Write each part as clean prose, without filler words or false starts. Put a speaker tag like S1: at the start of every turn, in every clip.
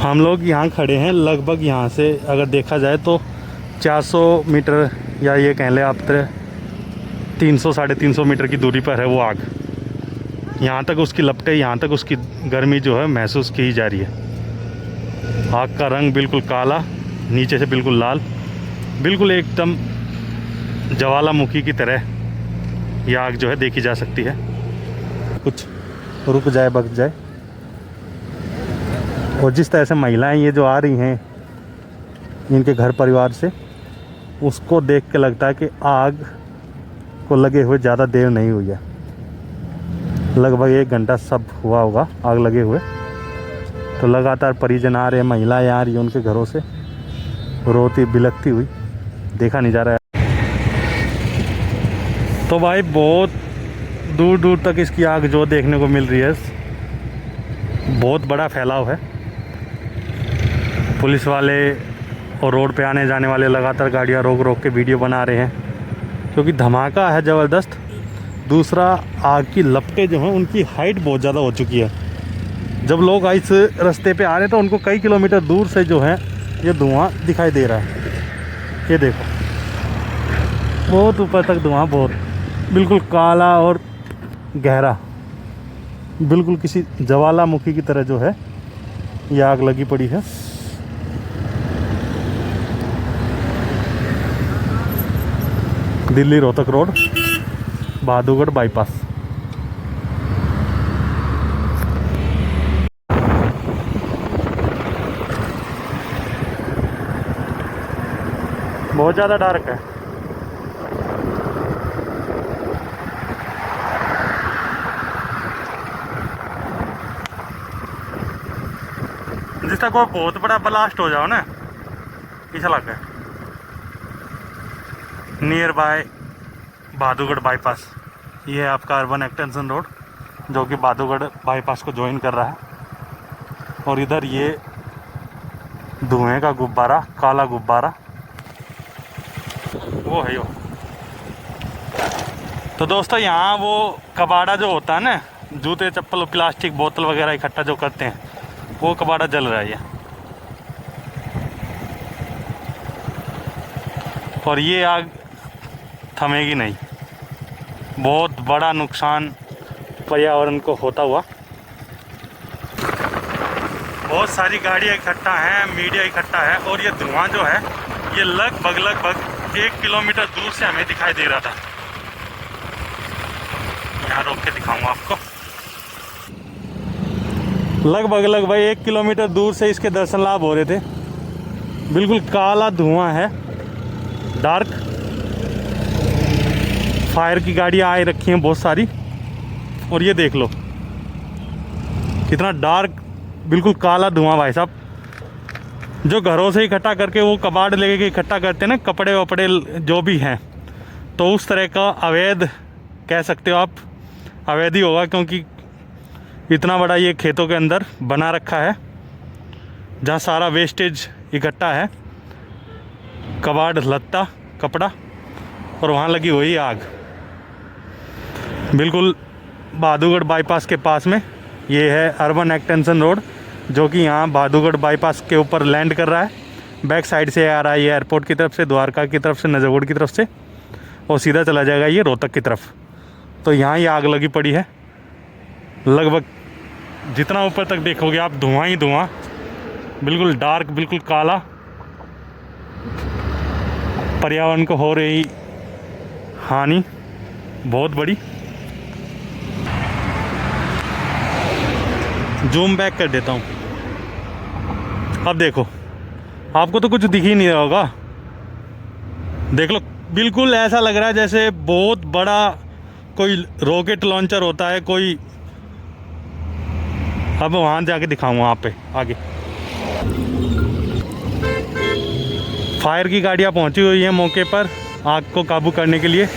S1: हम लोग यहाँ खड़े हैं, लगभग यहाँ से अगर देखा जाए तो 400 मीटर या ये कह लें आप 300 साढ़े 300 मीटर की दूरी पर है वो आग। यहाँ तक उसकी लपटें, यहाँ तक उसकी गर्मी जो है महसूस की जा रही है। आग का रंग बिल्कुल काला, नीचे से बिल्कुल लाल, बिल्कुल एकदम ज्वालामुखी की तरह ये आग जो है देखी जा सकती है। कुछ रुक जाए, बच जाए। और जिस तरह से महिलाएं ये जो आ रही हैं इनके घर परिवार से, उसको देख के लगता है कि आग को लगे हुए ज़्यादा देर नहीं हुई है। लगभग 1 घंटा सब हुआ होगा आग लगे हुए। तो लगातार परिजन आ रहे हैं, महिलाएं आ रही हैं उनके घरों से रोती बिलखती हुई, देखा नहीं जा रहा है। तो भाई बहुत दूर दूर तक इसकी आग जो देखने को मिल रही है, बहुत बड़ा फैलाव है। पुलिस वाले और रोड पे आने जाने वाले लगातार गाड़ियां रोक रोक के वीडियो बना रहे हैं, क्योंकि धमाका है ज़बरदस्त। दूसरा, आग की लपटें जो हैं उनकी हाइट बहुत ज़्यादा हो चुकी है। जब लोग इस रास्ते पे आ रहे हैं तो उनको कई किलोमीटर दूर से जो है ये धुआं दिखाई दे रहा है। ये देखो, बहुत ऊपर तक धुआं, बहुत बिल्कुल काला और गहरा, बिल्कुल किसी ज्वालामुखी की तरह जो है ये आग लगी पड़ी है। Delhi Rohtak road, Bahadurgarh bypass. बहुत ज़्यादा डार्क है। जिस तक कोई बहुत बड़ा ब्लास्ट हो जाओ ना इस इलाके नियर बाय बहादुरगढ़ बाईपास। ये है आपका अर्बन एक्सटेंशन रोड जो कि बहादुरगढ़ बाईपास को ज्वाइन कर रहा है। और इधर ये धुएं का गुब्बारा, काला गुब्बारा वो है यो। तो दोस्तों यहाँ वो कबाड़ा जो होता है ना, जूते चप्पल प्लास्टिक बोतल वगैरह इकट्ठा जो करते हैं, वो कबाड़ा जल रहा है ये। और ये आग थमेगी नहीं। बहुत बड़ा नुकसान पर्यावरण को होता हुआ। बहुत सारी गाड़ियाँ इकट्ठा हैं, मीडिया इकट्ठा है, और ये धुआं जो है ये लगभग 1 किलोमीटर दूर से हमें दिखाई दे रहा था। यहाँ रोक के दिखाऊंगा आपको। लगभग 1 किलोमीटर दूर से इसके दर्शन लाभ हो रहे थे। बिल्कुल काला धुआं है, डार्क। फायर की गाड़ियाँ आ रखी हैं बहुत सारी। और ये देख लो कितना डार्क, बिल्कुल काला धुआं भाई साहब। जो घरों से इकट्ठा करके वो कबाड़ लेके के इकट्ठा करते हैं ना, कपड़े वपड़े जो भी हैं, तो उस तरह का अवैध कह सकते हो आप, अवैध ही होगा, क्योंकि इतना बड़ा ये खेतों के अंदर बना रखा है जहाँ सारा वेस्टेज इकट्ठा है, कबाड़, लत्ता, कपड़ा, और वहाँ लगी हुई आग। बिल्कुल बहादुरगढ़ बाईपास के पास में ये है अर्बन एक्सटेंशन रोड, जो कि यहाँ बहादुरगढ़ बाईपास के ऊपर लैंड कर रहा है। बैक साइड से आ रहा है ये एयरपोर्ट की तरफ से, द्वारका की तरफ से, नजरगढ़ की तरफ से, और सीधा चला जाएगा ये रोहतक की तरफ। तो यहाँ ये आग लगी पड़ी है। लगभग जितना ऊपर तक देखोगे आप धुआं ही धुआं, बिल्कुल डार्क, बिल्कुल काला। पर्यावरण को हो रही हानि बहुत बड़ी। जूम बैक कर देता हूँ। अब देखो, आपको तो कुछ दिख ही नहीं रहा होगा। देख लो, बिल्कुल ऐसा लग रहा है जैसे बहुत बड़ा कोई रॉकेट लॉन्चर होता है कोई। अब वहाँ जाके दिखाऊंगा वहाँ पे आगे। फायर की गाड़ियाँ पहुँची हुई हैं मौके पर आग को काबू करने के लिए।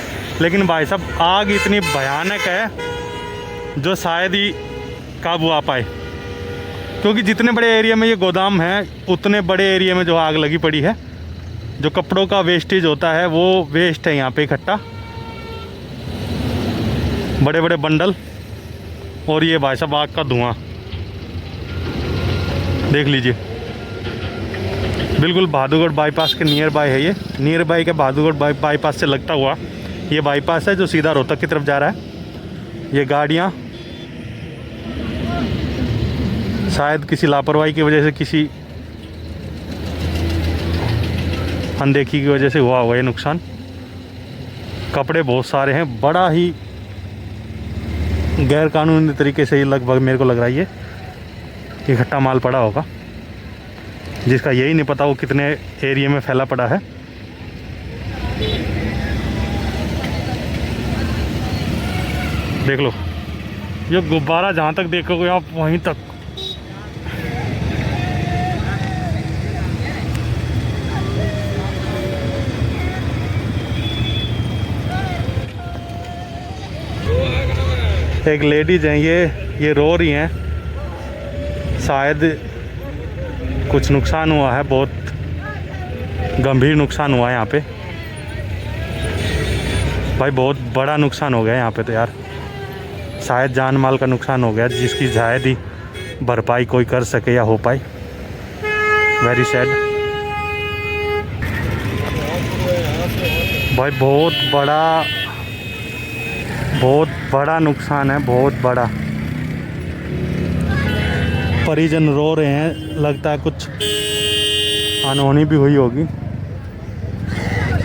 S1: लेकिन भाई साहब आग इतनी भयानक है जो शायद ही काबू आ पाए, क्योंकि जितने बड़े एरिया में ये गोदाम है उतने बड़े एरिया में जो आग लगी पड़ी है, जो कपड़ों का वेस्टेज होता है वो वेस्ट है यहाँ पे इकट्ठा, बड़े बड़े बंडल। और ये भाई साहब आग का धुआं देख लीजिए। बिल्कुल बहादुरगढ़ बाईपास के नियर बाय है ये। नियर बाय के बहादुरगढ़ बाईपास से लगता हुआ ये बाईपास है जो सीधा रोहतक की तरफ जा रहा है। ये गाड़ियाँ शायद किसी लापरवाही की वजह से, किसी अनदेखी की वजह से हुआ हुआ ये नुकसान। कपड़े बहुत सारे हैं, बड़ा ही गैर कानूनी तरीके से ये लगभग मेरे को लग रहा है ये इकट्ठा माल पड़ा होगा, जिसका यही नहीं पता वो कितने एरिया में फैला पड़ा है। देख लो ये गुब्बारा, जहाँ तक देखोगे आप वहीं तक। एक लेडीज हैं, ये रो रही हैं, शायद कुछ नुकसान हुआ है, बहुत गंभीर नुकसान हुआ है यहाँ पे भाई, बहुत बड़ा नुकसान हो गया यहाँ पे तो यार। शायद जान माल का नुकसान हो गया जिसकी शायद ही भरपाई कोई कर सके या हो पाए। वेरी सैड भाई, बहुत बड़ा नुकसान है, बहुत बड़ा। परिजन रो रहे हैं, लगता है कुछ अनहोनी भी हुई होगी,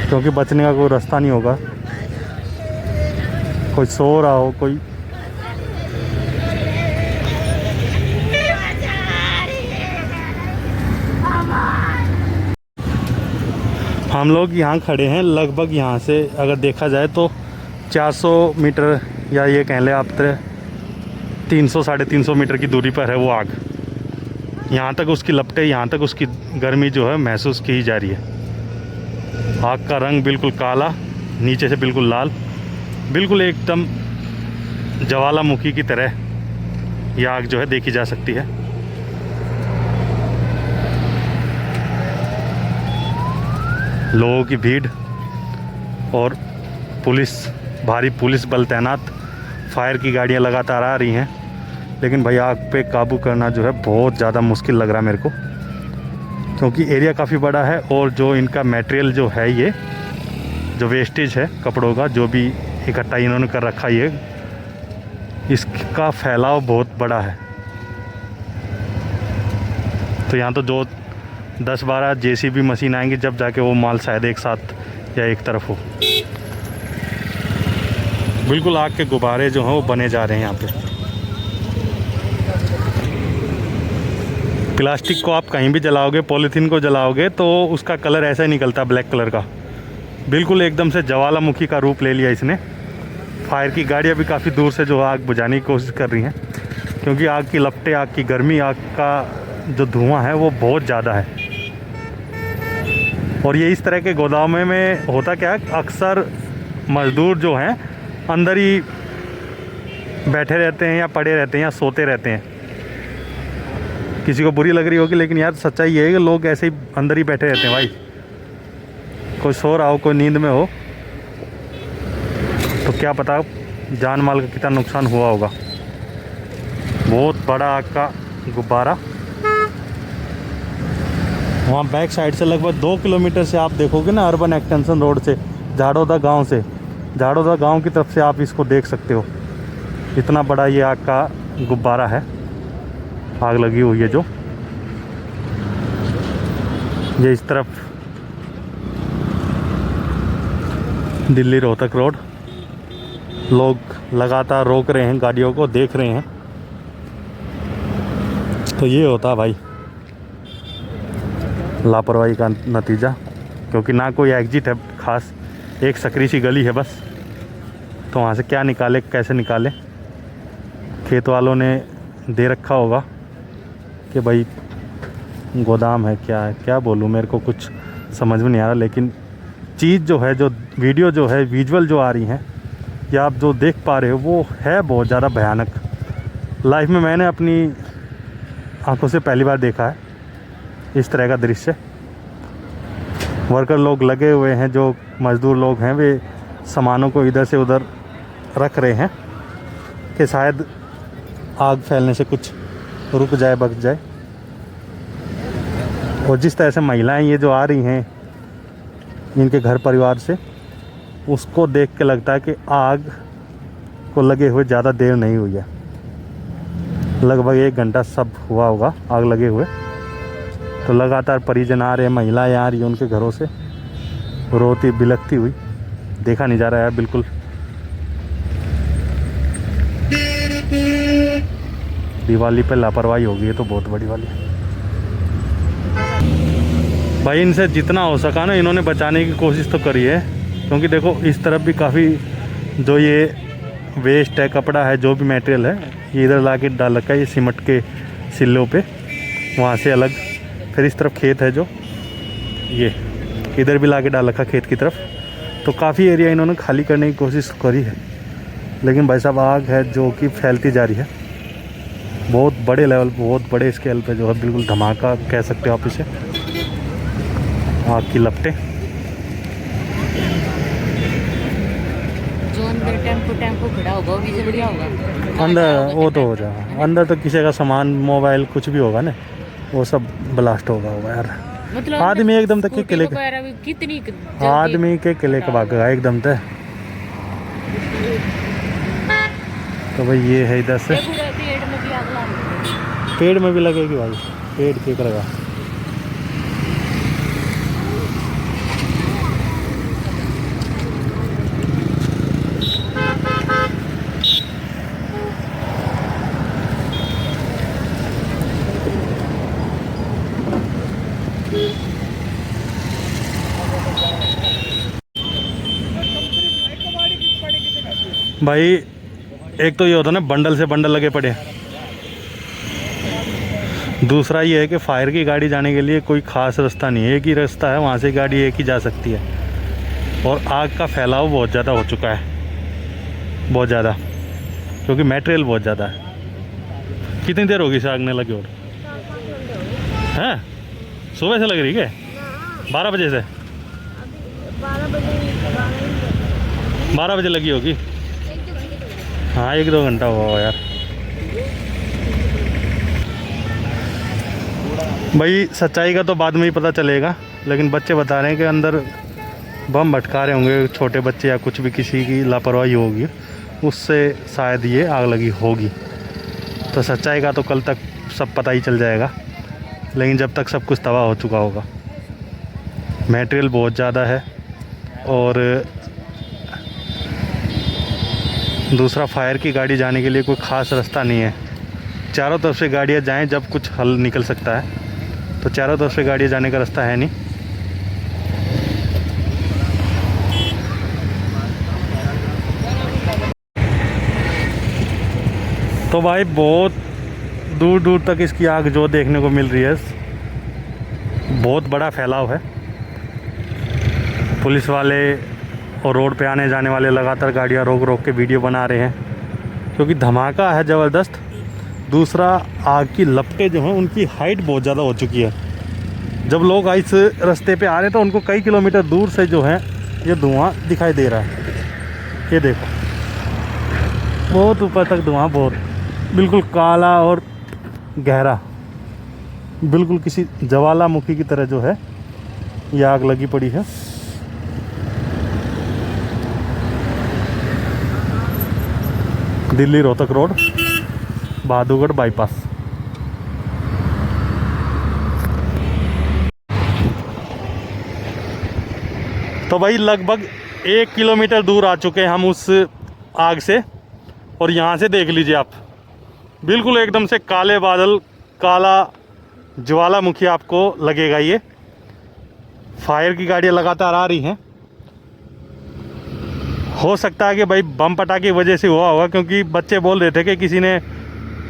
S1: क्योंकि बचने का कोई रास्ता नहीं होगा। कोई सो रहा हो, कोई हम लोग यहाँ खड़े हैं, लगभग यहाँ से अगर देखा जाए तो 400 मीटर या ये कह लें आप 300-350 मीटर की दूरी पर है वो आग। यहाँ तक उसकी लपटें, यहाँ तक उसकी गर्मी जो है महसूस की जा रही है। आग का रंग बिल्कुल काला, नीचे से बिल्कुल लाल, बिल्कुल एकदम ज्वालामुखी की तरह ये आग जो है देखी जा सकती है। लोगों की भीड़ और पुलिस, भारी पुलिस बल तैनात, फायर की गाड़ियां लगातार आ रही हैं, लेकिन भाई आग पे काबू करना जो है बहुत ज़्यादा मुश्किल लग रहा है मेरे को, क्योंकि एरिया काफ़ी बड़ा है और जो इनका मटेरियल जो है, ये जो वेस्टेज है कपड़ों का, जो भी इकट्ठा इन्होंने कर रखा है, ये इसका फैलाव बहुत बड़ा है। तो यहाँ तो जो 10-12 जेसीबी मशीन आएंगी, जब जाके वो माल शायद एक साथ या एक तरफ हो। बिल्कुल आग के गुब्बारे जो हैं वो बने जा रहे हैं यहाँ पे। प्लास्टिक को आप कहीं भी जलाओगे, पॉलीथीन को जलाओगे तो उसका कलर ऐसा ही निकलता है, ब्लैक कलर का। बिल्कुल एकदम से ज्वालामुखी का रूप ले लिया इसने। फायर की गाड़ियाँ भी काफ़ी दूर से जो आग बुझाने की कोशिश कर रही हैं, क्योंकि आग की लपटें, आग की गर्मी, आग का जो धुआं है वो बहुत ज़्यादा है। और ये इस तरह के गोदामों में होता क्या है, अक्सर मज़दूर जो हैं अंदर ही बैठे रहते हैं या पड़े रहते हैं या सोते रहते हैं। किसी को बुरी लग रही होगी, लेकिन यार सच्चाई ये है कि लोग ऐसे ही अंदर ही बैठे रहते हैं भाई। कोई सो रहा हो, कोई नींद में हो, तो क्या पता जान माल का कितना नुकसान हुआ होगा। बहुत बड़ा आग का गुब्बारा। वहाँ बैक साइड से लगभग 2 किलोमीटर से आप देखोगे ना, अर्बन एक्सटेंशन रोड से, झाड़ोदा गांव से, झाड़ोदा गांव की तरफ से आप इसको देख सकते हो। इतना बड़ा ये आग का गुब्बारा है, आग लगी हुई है जो ये इस तरफ दिल्ली रोहतक रोड। लोग लगातार रोक रहे हैं गाड़ियों को, देख रहे हैं। तो ये होता भाई लापरवाही का नतीजा, क्योंकि ना कोई एग्जिट है खास, एक सकरी सी गली है बस। तो वहाँ से क्या निकाले, कैसे निकाले। खेत वालों ने दे रखा होगा कि भाई गोदाम है, क्या है, क्या बोलूँ, मेरे को कुछ समझ में नहीं आ रहा। लेकिन चीज़ जो है, जो वीडियो जो है, विजुअल जो आ रही हैं या आप जो देख पा रहे हो, वो है बहुत ज़्यादा भयानक। लाइफ में मैंने अपनी आंखों से पहली बार देखा है इस तरह का दृश्य। वर्कर लोग लगे हुए हैं, जो मज़दूर लोग हैं, वे सामानों को इधर से उधर रख रहे हैं कि शायद आग फैलने से कुछ रुक जाए, बच जाए। और जिस तरह से महिलाएं ये जो आ रही हैं इनके घर परिवार से, उसको देख के लगता है कि आग को लगे हुए ज़्यादा देर नहीं हुई है। लगभग 1 घंटा सब हुआ होगा आग लगे हुए। तो लगातार परिजन आ रहे हैं, महिलाएं आ रही हैं उनके घरों से रोती बिलखती हुई। देखा नहीं जा रहा है बिल्कुल। दिवाली पे लापरवाही होगी ये तो बहुत बड़ी वाली। भाई इनसे जितना हो सका ना इन्होंने बचाने की कोशिश तो करी है, क्योंकि देखो इस तरफ भी काफ़ी जो ये वेस्ट है, कपड़ा है, जो भी मटेरियल है, ये इधर ला के डाल रखा है ये सीमेंट के सिल्लों पे, वहाँ से अलग। फिर इस तरफ खेत है जो ये इधर भी ला के डाल रखा खेत की तरफ। तो काफ़ी एरिया इन्होंने खाली करने की कोशिश करी है, लेकिन भाई साहब आग है जो कि फैलती जा रही है बहुत बड़े लेवल, बहुत बड़े स्केल पे जो है, बिल्कुल धमाका कह सकते हो आप इसे। आग की लपटें।
S2: जो अंदर टेम्पो खड़ा होगा वो भी से बढ़िया होगा।
S1: अंदर वो तो हो जाएगा, अंदर तो किसी का सामान मोबाइल कुछ भी होगा ना, वो सब ब्लास्ट होगा यार।
S2: मतलब
S1: आदमी एकदम तक किले
S2: कितनी
S1: आदमी के किले के भागेगा एकदम तक। तो भाई ये है इधर से। पेड़ में भी लगेगी भाई, पेड़ ठीक लगा। भाई एक तो ये होता ना बंडल से बंडल लगे पड़े, दूसरा ये है कि फायर की गाड़ी जाने के लिए कोई ख़ास रास्ता नहीं है, एक ही रास्ता है, वहाँ से गाड़ी एक ही जा सकती है। और आग का फैलाव बहुत ज़्यादा हो चुका है, बहुत ज़्यादा, क्योंकि मटेरियल बहुत ज़्यादा है। कितनी देर होगी इसे आग ने लगी? और हैं सुबह से लग रही है? 12 बजे से? 12 बजे लगी होगी। हाँ 1-2 घंटा हुआ यार। भाई सच्चाई का तो बाद में ही पता चलेगा, लेकिन बच्चे बता रहे हैं कि अंदर बम भटका रहे होंगे छोटे बच्चे, या कुछ भी किसी की लापरवाही होगी, उससे शायद ये आग लगी होगी। तो सच्चाई का तो कल तक सब पता ही चल जाएगा, लेकिन जब तक सब कुछ तबाह हो चुका होगा। मटेरियल बहुत ज़्यादा है, और दूसरा फायर की गाड़ी जाने के लिए कोई ख़ास रास्ता नहीं है। चारों तरफ से गाड़ियाँ जाएं जब कुछ हल निकल सकता है, तो चारों तरफ से गाड़ियाँ जाने का रास्ता है नहीं। तो भाई बहुत दूर दूर तक इसकी आग जो देखने को मिल रही है, बहुत बड़ा फैलाव है। पुलिस वाले और रोड पे आने जाने वाले लगातार गाड़ियाँ रोक रोक के वीडियो बना रहे हैं, क्योंकि धमाका है ज़बरदस्त। दूसरा आग की लपटें जो हैं उनकी हाइट बहुत ज़्यादा हो चुकी है। जब लोग इस रास्ते पे आ रहे हैं तो उनको कई किलोमीटर दूर से जो है ये धुआं दिखाई दे रहा है। ये देखो बहुत ऊपर तक धुआं, बहुत बिल्कुल काला और गहरा, बिल्कुल किसी ज्वालामुखी की तरह जो है ये आग लगी पड़ी है। Delhi Rohtak road, Bahadurgarh bypass. तो भाई लगभग 1 किलोमीटर दूर आ चुके हैं हम उस आग से, और यहाँ से देख लीजिए आप, बिल्कुल एकदम से काले बादल, काला ज्वालामुखी आपको लगेगा। ये फायर की गाड़ियाँ लगातार आ रही हैं। हो सकता है कि भाई बम पटाखे की वजह से हुआ होगा, क्योंकि बच्चे बोल रहे थे कि किसी ने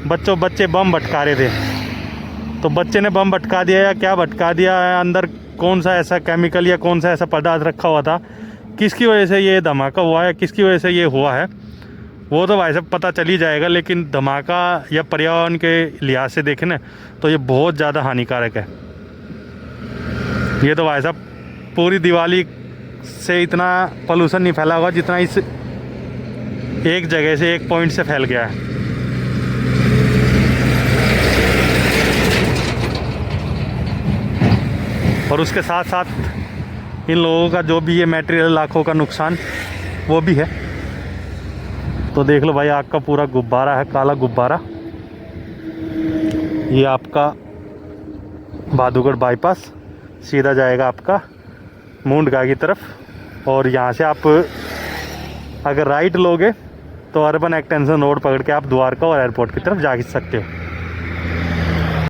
S1: बच्चे बम भटका रहे थे। तो बच्चे ने बम भटका दिया या क्या भटका दिया है, अंदर कौन सा ऐसा केमिकल या कौन सा ऐसा पदार्थ रखा हुआ था, किसकी वजह से ये धमाका हुआ है, किसकी वजह से ये हुआ है, वो तो भाई साहब पता चल ही जाएगा। लेकिन धमाका या पर्यावरण के लिहाज से देखें ना तो ये बहुत ज़्यादा हानिकारक है। ये तो भाई साहब पूरी दिवाली से इतना पोल्यूशन नहीं फैला होगा जितना इस एक जगह से, एक पॉइंट से फैल गया है। और उसके साथ साथ इन लोगों का जो भी ये मटेरियल लाखों का नुकसान वो भी है। तो देख लो भाई, आग का पूरा गुब्बारा है, काला गुब्बारा। ये आपका भादुगढ़ बाईपास सीधा जाएगा आपका मुंडगा की तरफ, और यहाँ से आप अगर राइट लोगे तो अर्बन एक्सटेंशन रोड पकड़ के आप द्वारका और एयरपोर्ट की तरफ जा सकते हो।